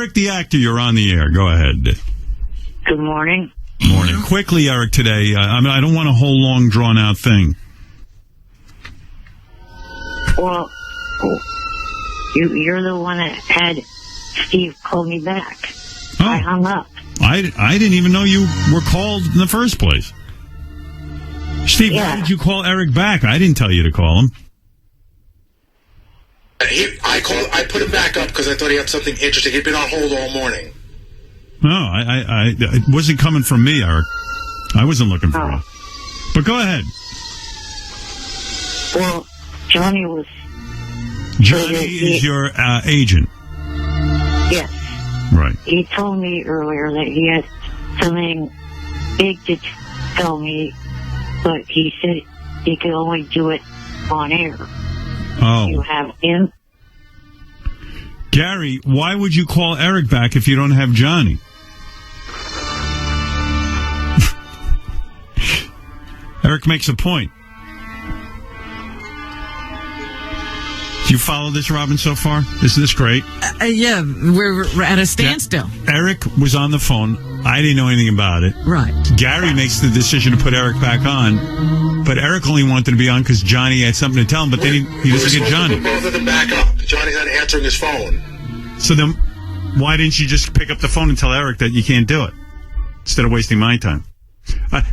Eric the actor, you're on the air. Go ahead. Good morning. Morning. Quickly, Eric, today. I don't want a whole long, drawn-out thing. Well, you're the one that had Steve call me back. Oh. I hung up. I didn't even know you were called in the first place. Steve, why did you call Eric back? I didn't tell you to call him. I put him back up because I thought he had something interesting. He'd been on hold all morning. No, it wasn't coming from me, Eric. I wasn't looking for it. But go ahead. Well, Johnny is your agent. Yes. Right. He told me earlier that he had something big to tell me, but he said he could only do it on air. Oh. You have him? Gary, why would you call Eric back if you don't have Johnny? Eric makes a point. Do you follow this, Robin, so far? Isn't this great? Yeah, we're at a standstill. Yeah. Eric was on the phone. I didn't know anything about it. Right. Gary makes the decision to put Eric back on, but Eric only wanted to be on because Johnny had something to tell him, but then he doesn't get Johnny. Both of them back up. Johnny's not answering his phone. So then, why didn't you just pick up the phone and tell Eric that you can't do it, instead of wasting my time?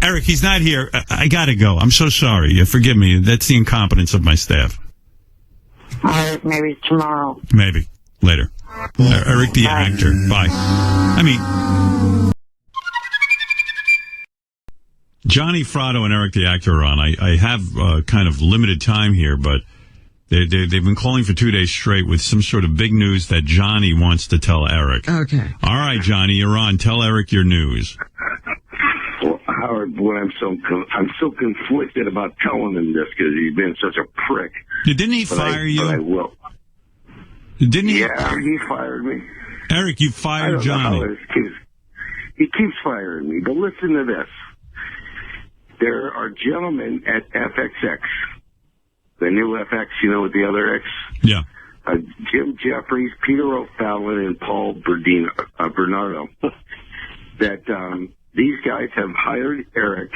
Eric, he's not here. I gotta go. I'm so sorry. Forgive me. That's the incompetence of my staff. All right, maybe tomorrow. Maybe. Later. Eric the actor. Bye. I mean, Johnny Fratto and Eric the actor are on. I have kind of limited time here, but they've been calling for 2 days straight with some sort of big news that Johnny wants to tell Eric. Okay. All right, Johnny, you're on. Tell Eric your news. Well, Howard, boy, I'm so conflicted about telling him this because he's been such a prick. Didn't he fire you? But I will. Didn't he? Yeah, he fired me. Eric, you fired Johnny. He keeps firing me. But listen to this. There are gentlemen at FXX, the new FX, you know, with the other X. Yeah. Jim Jeffries, Peter O'Fallon, and Paul Bernardo, that these guys have hired Eric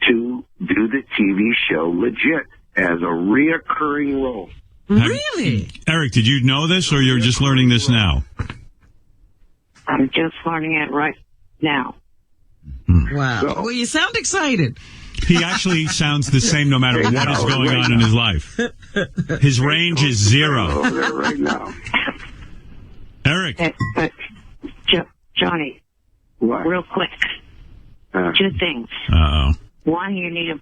to do the TV show legit as a reoccurring role. Really? Eric, did you know this, or you're just learning this now? I'm just learning it right now. Wow. Well, you sound excited. He actually sounds the same no matter what is going on in his life. His range is zero. Over there right now. Eric. But Johnny, What? real quick, 2 things. Uh-oh. One, you need to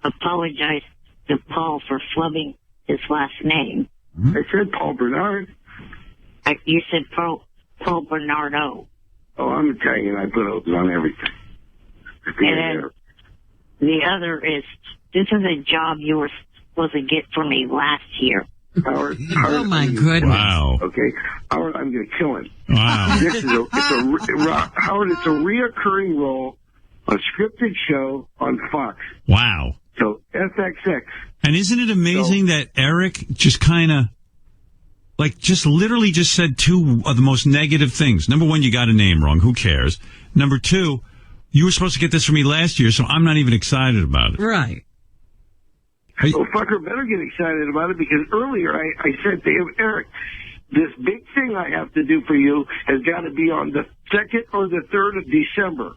apologize to Paul for flubbing his last name. I said Paul Bernard. You said Paul Bernardo. Oh, I'm Italian. I put O's on everything. And then the other is, this is a job you were supposed to get for me last year. Howard, Oh, my goodness. Wow. Okay, Howard, I'm going to kill him. Wow. This is Howard, it's a reoccurring role, a scripted show on Fox. Wow. So FXX. And isn't it amazing that Eric just kind of, just literally just said 2 of the most negative things. Number 1, you got a name wrong. Who cares? Number 2, you were supposed to get this from me last year, so I'm not even excited about it. Right. Well, fucker better get excited about it because earlier I said to him, Eric, this big thing I have to do for you has got to be on the 2nd or the 3rd of December.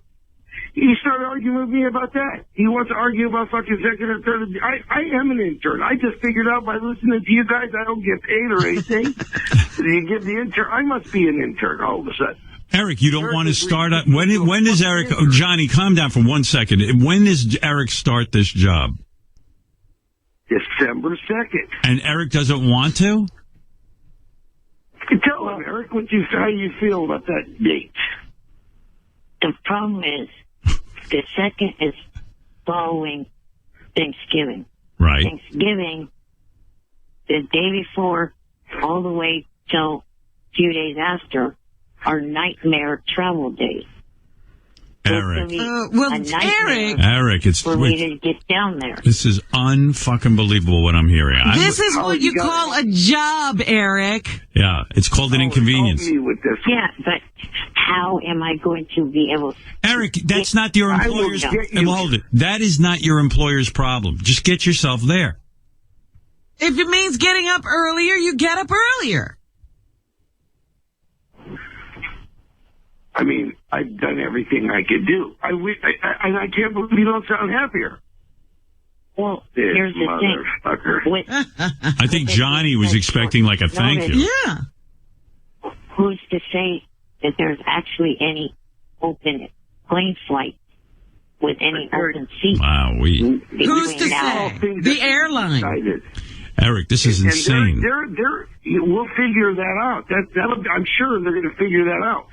He started arguing with me about that. He wants to argue about fucking 2nd or 3rd of I am an intern. I just figured out by listening to you guys I don't get paid or anything. You give the intern. I must be an intern all of a sudden. Eric, you don't want to start up. When does Eric, Johnny, calm down for 1 second. When does Eric start this job? December 2nd. And Eric doesn't want to? Tell him, Eric, how you feel about that date. The problem is, the 2nd is following Thanksgiving. Right. Thanksgiving, the day before, all the way till a few days after, are nightmare travel days. Eric. Well, Eric, it's for me to get down there. This is unfucking believable what I'm hearing. This is what you call a job, Eric. Yeah, it's called an inconvenience. Help me with this one. Yeah, but how am I going to be able? Eric, that's not your employer's. Hold it. That is not your employer's problem. Just get yourself there. If it means getting up earlier, you get up earlier. I mean, I've done everything I could do. I can't believe you don't sound happier. Well, This here's the thing. motherfucker. With, I think Johnny was expecting like a thank you. Yeah. who's to say that there's actually any open plane flight with any open seats? Wow, Who's to now? say? The airline. Excited. Eric, this is insane. We'll figure that out. I'm sure they're going to figure that out.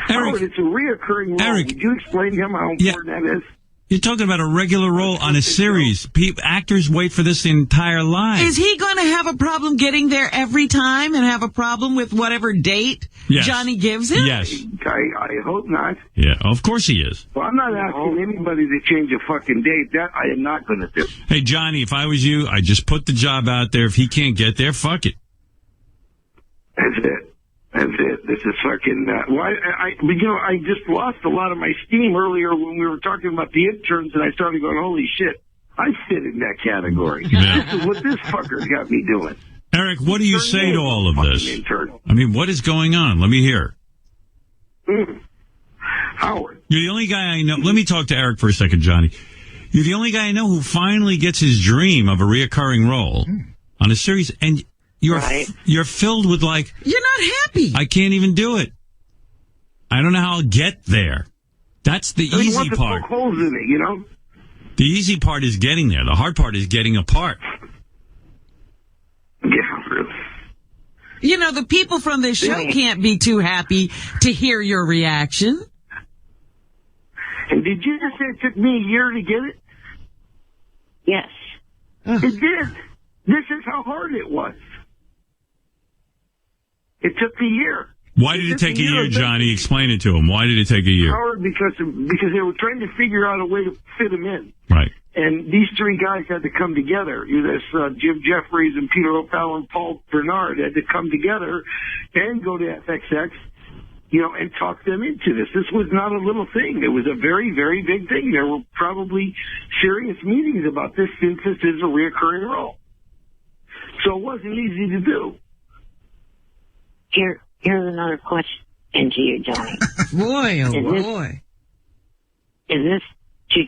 Eric, It's a reoccurring role. Eric, Would you explain to him how important that is? you're talking about a regular role on a series. Actors wait for this the entire life. Is he going to have a problem getting there every time and have a problem with whatever date Johnny gives him? Yes. I hope not. Yeah, of course he is. Well, I'm not asking anybody to change a fucking date. That I am not going to do. Hey, Johnny, if I was you, I'd just put the job out there. If he can't get there, fuck it. That's it. This is fucking. I just lost a lot of my steam earlier when we were talking about the interns, and I started going, "Holy shit, I fit in that category." Yeah. This is what this fucker's got me doing. Eric, what do you say to all of this? Intern. I mean, what is going on? Let me hear. Howard. You're the only guy I know. Let me talk to Eric for a second, Johnny. You're the only guy I know who finally gets his dream of a reoccurring role on a series, and you're filled with like, you're not happy. I can't even do it. I don't know how I'll get there. That's the easy want to part. poke holes in it, you know. The easy part is getting there. The hard part is getting apart. Yeah, really. You know, the people from this show can't be too happy to hear your reaction. And did you just say it took me a year to get it? Yes. It did. This is how hard it was. It took a year. Why did it take a year, Johnny? Explain it to him. Why did it take a year? Howard, because they were trying to figure out a way to fit him in. Right. And these three guys had to come together. This Jim Jeffries and Peter O'Pal and Paul Bernard had to come together and go to FXX, and talk them into this. This was not a little thing. It was a very, very big thing. There were probably serious meetings about this since this is a reoccurring role. So it wasn't easy to do. Here's another question to you, Johnny. Boy, oh boy. Is this to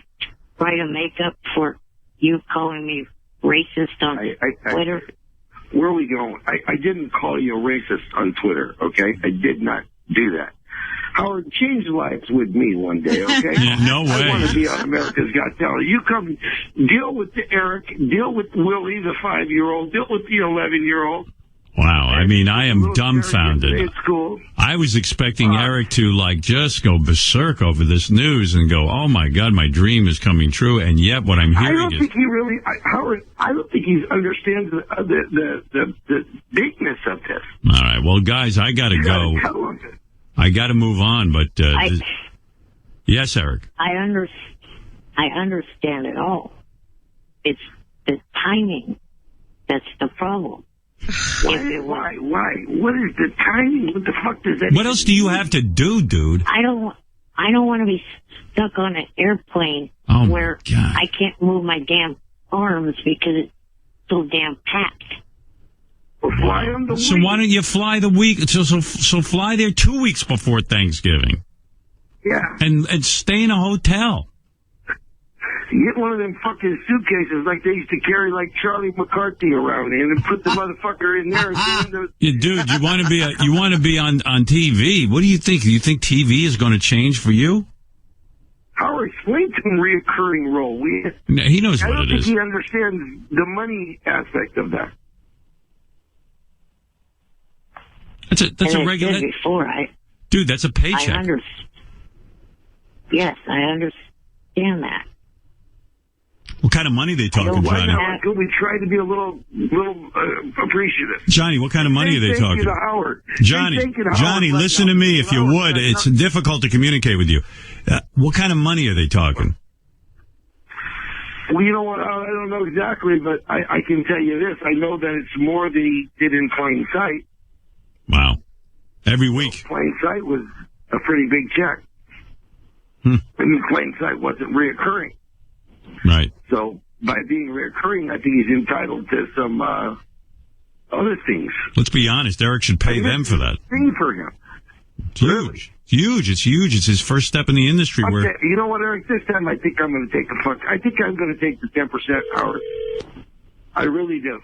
try to make up for you calling me racist on Twitter? Where are we going? I didn't call you a racist on Twitter, okay? I did not do that. Howard, change lives with me one day, okay? Yeah, no way. I want to be on America's Got Talent. You come, deal with Eric, deal with Willie, the 5-year-old, deal with the 11-year-old. Wow, I mean, I am dumbfounded. It's cool. I was expecting Eric to, just go berserk over this news and go, oh, my God, my dream is coming true, and yet what I'm hearing I don't think he really, Howard, I don't think he understands the bigness of this. All right, well, guys, I got to go. I got to move on, but... yes, Eric? I understand it all. It's the timing that's the problem. Why? What is the timing? What the fuck does that What else do you have to do, dude? I don't want to be stuck on an airplane where I can't move my damn arms because it's so damn packed. Fly on the so why don't you fly the week? So fly there 2 weeks before Thanksgiving. Yeah. And stay in a hotel. You get one of them fucking suitcases like they used to carry like Charlie McCarthy around in and put the motherfucker in there. Yeah, dude, you want to be on TV. What do you think? Do you think TV is going to change for you? Howard, explain to him reoccurring role. He knows what it is. I don't think he understands the money aspect of that. That's a regular. Dude, that's a paycheck. Yes, I understand that. What kind of money are they talking, Why Johnny? not? We try to be a little appreciative. Johnny, what kind of money are they Thank talking? you to Howard. Johnny, Thank you to Johnny, Howard. listen to me if you would. It's difficult to communicate with you. What kind of money are they talking? Well, you know what? I don't know exactly, but I can tell you this. I know that it's more than he did in Plain Sight. Wow. Every week. Plain Sight was a pretty big check. And Plain Sight wasn't reoccurring. Right. So by being reoccurring, I think he's entitled to some other things. Let's be honest. Eric should pay them for that. Thing for him. It's huge. It's huge. It's huge. It's his first step in the industry. Where Okay, you know what, Eric? This time I think I'm going to take the fuck. I think I'm going to take the 10%, Howard. I really do.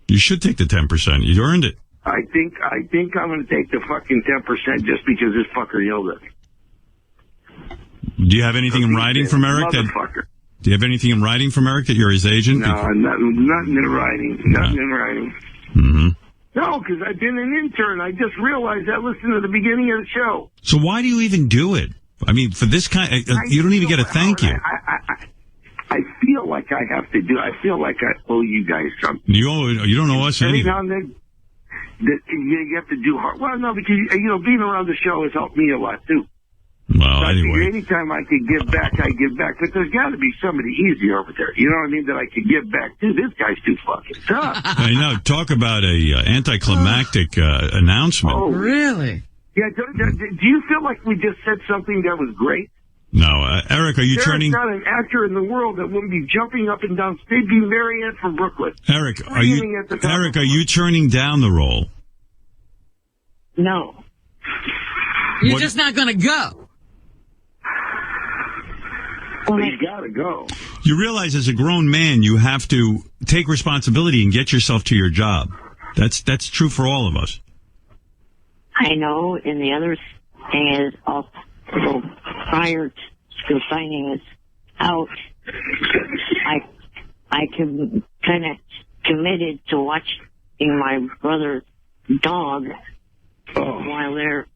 you should take the 10%. You earned it. I think I'm going to take the fucking 10% just because this fucker yelled at me. Do you have anything in writing from Eric? Do you have anything in writing from Eric that you're his agent? No, nothing in writing. Nothing in writing. Mm-hmm. No, because I've been an intern. I just realized I listened to the beginning of the show. So why do you even do it? I mean, for this kind, you don't even get a thank you. I feel like I have to do. I feel like I owe you guys something. You don't owe us Every anything. now and then, you have to do hard. Well, no, because being around the show has helped me a lot too. Well, So I figure anyway. anytime I can give back, I give back. But there's got to be somebody easier over there. You know what I mean? That I could give back to. This guy's too fucking tough. I know. Talk about a anticlimactic announcement. Oh, Really? yeah. Do you feel like we just said something that was great? No, Eric, are you There's turning? not an actor in the world that wouldn't be jumping up and down. They'd be Marianne from Brooklyn. Eric, are you turning down the role? No. You're What- just not going to go. Well, he's got to go. You realize as a grown man, you have to take responsibility and get yourself to your job. That's true for all of us. I know, and the other thing is also prior to finding this out, I kind of committed to watching my brother's dog while they're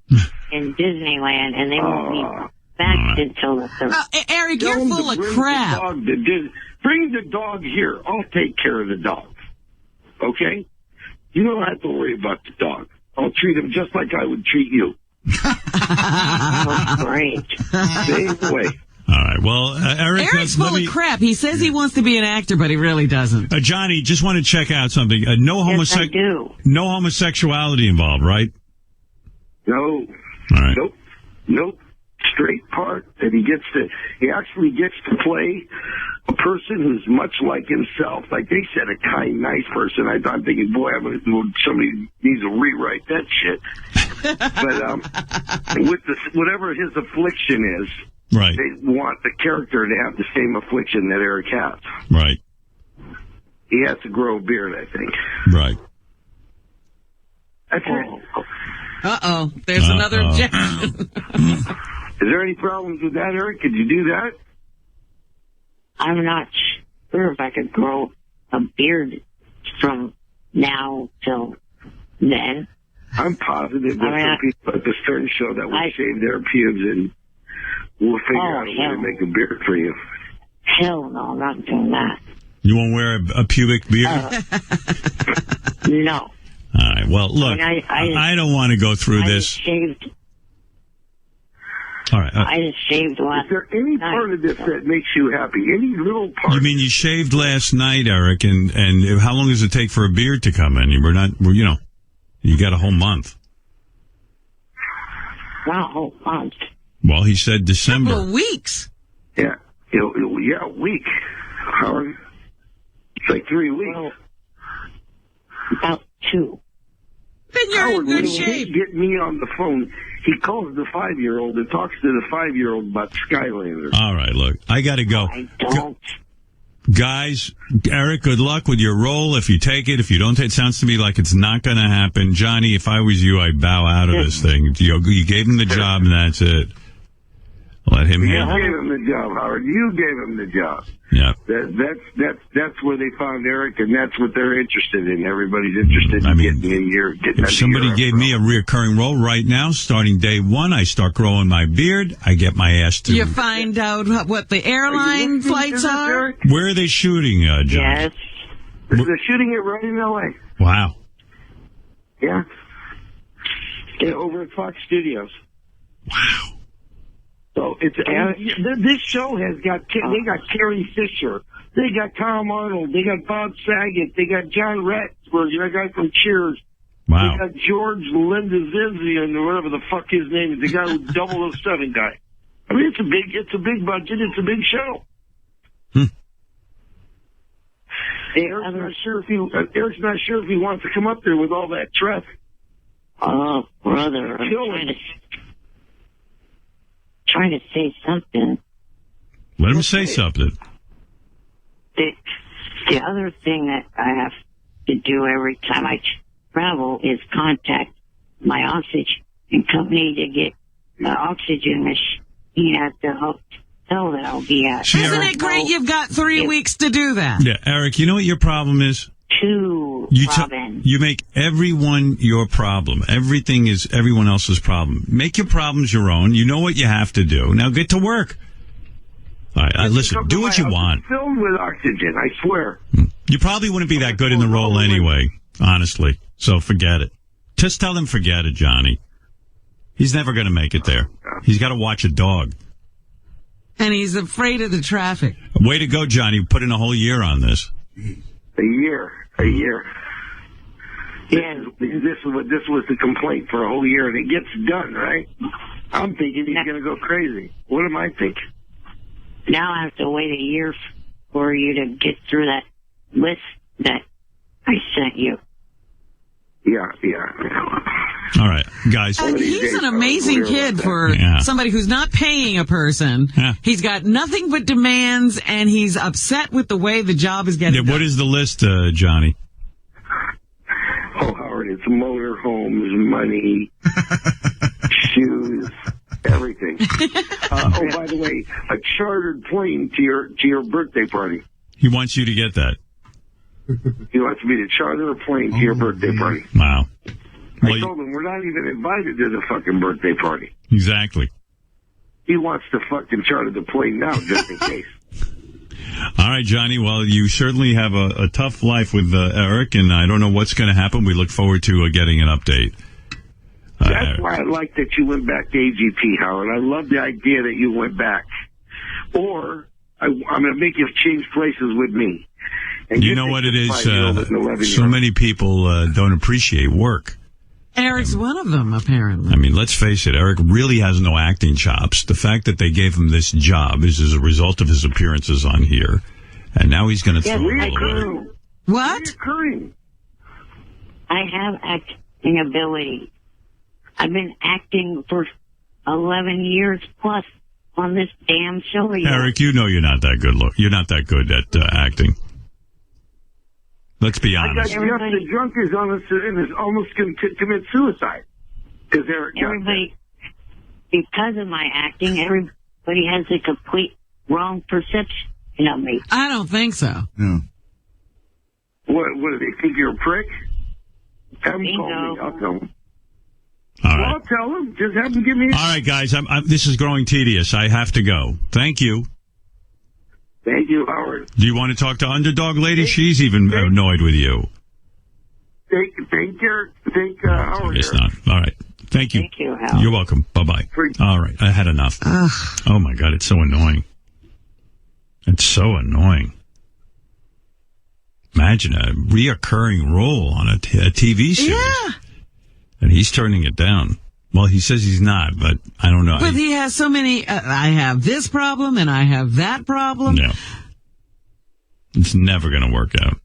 in Disneyland, and they won't be back until the 3rd. Eric, you're full of crap. Bring the dog here. I'll take care of the dog. Okay? You don't have to worry about the dog. I'll treat him just like I would treat you. Oh, great. Same way. All right. Well, Eric, Eric's full of crap. He says he wants to be an actor, but he really doesn't. Johnny, just want to check out something. No Yes, I do. no homosexuality involved, right? No. All right. Nope. Straight part that he actually gets to play a person who's much like himself. Like they said, a kind, nice person. I'm thinking, boy, somebody needs to rewrite that shit. But with whatever his affliction is, right, they want the character to have the same affliction that Eric has. Right. He has to grow a beard, I think. Right. That's it. Uh-oh. There's another objection. Is there any problems with that, Eric? Could you do that? I'm not sure if I could grow a beard from now till then. I'm positive that some people at the Stern Show that will shave their pubes and we'll figure out a way to make a beard for you. Hell no, I'm not doing that. You won't wear a pubic beard? No. All right. Well, look, I don't want to go through this. Shaved. All right. I just shaved last. Is there any part of this that makes you happy? Any little part? You mean you shaved last night, Eric? And how long does it take for a beard to come in? You got a whole month. Not a whole month. Well, he said December. Couple of weeks. Yeah. A week. Howard. It's like 3 weeks. Well, about 2. Then you're Howard, in good when he shape. get me on the phone, he calls the 5-year-old and talks to the 5-year-old about Skylanders. All right, look, I got to go. I don't. Guys, Eric, good luck with your role. If you take it, if you don't take it, sounds to me like it's not going to happen. Johnny, if I was you, I'd bow out of this thing. You gave him the job, and that's it. let him You handle it. gave him the job, Howard. You gave him the job. Yeah. That's where they found Eric, and that's what they're interested in. Everybody's interested in getting a year. If somebody gave me a reoccurring role right now, starting day one, I start growing my beard, I get my ass to... You find out what the airline flights are? Where are they shooting, John? Yes. They're shooting it right in L.A. Wow. Yeah. Over at Fox Studios. Wow. So it's this show has got they got Carrie Fisher, they got Tom Arnold, they got Bob Saget, they got John Ratzenberg, that guy from Cheers. Wow. They got George Lindazinzian or whatever the fuck his name is, the guy who's 007 guy. I mean, it's a big budget, it's a big show. Eric's not sure if he wants to come up there with all that traffic. Oh, brother, I'm trying to say something. Let him say something. The other thing that I have to do every time I travel is contact my oxygen company to get the oxygen machine at the hotel that I'll be at. Isn't it great you've got 3 weeks to do that? Yeah, Eric, you know what your problem is? You make everyone your problem. Everything is everyone else's problem. Make your problems your own. You know what you have to do. Now get to work. All right, listen, do what you want. Filled with oxygen, I swear. You probably wouldn't be that good in the role anyway, honestly. So forget it. Just tell him forget it, Johnny. He's never going to make it there. He's got to watch a dog. And he's afraid of the traffic. Way to go, Johnny. Put in a whole year on this. A year. Yeah, this was the complaint for a whole year, and it gets done, right? I'm thinking he's going to go crazy. What am I thinking? Now I have to wait a year for you to get through that list that I sent you. Yeah. All right, guys. And he's an amazing kid for somebody who's not paying a person. Yeah. He's got nothing but demands, and he's upset with the way the job is getting done. What is the list, Johnny? Oh, Howard, it's motorhomes, money, shoes, everything. By the way, a chartered plane to your birthday party. He wants you to get that. He wants me to charter a plane to your birthday party. Wow. I told him we're not even invited to the fucking birthday party. Exactly. He wants to fucking charter the plane now, just in case. All right, Johnny. Well, you certainly have a tough life with Eric, and I don't know what's going to happen. We look forward to getting an update. That's why I like that you went back to AGP, Howard. I love the idea that you went back. Or I'm going to make you change places with me. And you know what it is? So many people don't appreciate work. Eric's one of them, apparently. I mean, let's face it, Eric really has no acting chops. The fact that they gave him this job is as a result of his appearances on here. And now he's going to throw it all away. What? I have acting ability. I've been acting for 11 years plus on this damn show. Eric, you know you're not that good. You're not that good at acting. Let's be honest. The drunk is almost going to commit suicide. Everybody, because of my acting, everybody has a complete wrong perception of me. I don't think so. No. What do they think you're a prick? Have them call me. I'll tell them. All right. Well, I'll tell them. Just have them give me. All right, guys. This is growing tedious. I have to go. Thank you. Thank you, Howard. Do you want to talk to Underdog Lady? She's even annoyed with you. Thank Howard. It's not. All right. Thank you. Thank you, Howard. You're welcome. Bye-bye. All right. I had enough. Oh, my God. It's so annoying. It's so annoying. Imagine a reoccurring role on a TV series. Yeah. And he's turning it down. Well, he says he's not, but I don't know. But he has so many, I have this problem and I have that problem. Yeah. It's never going to work out.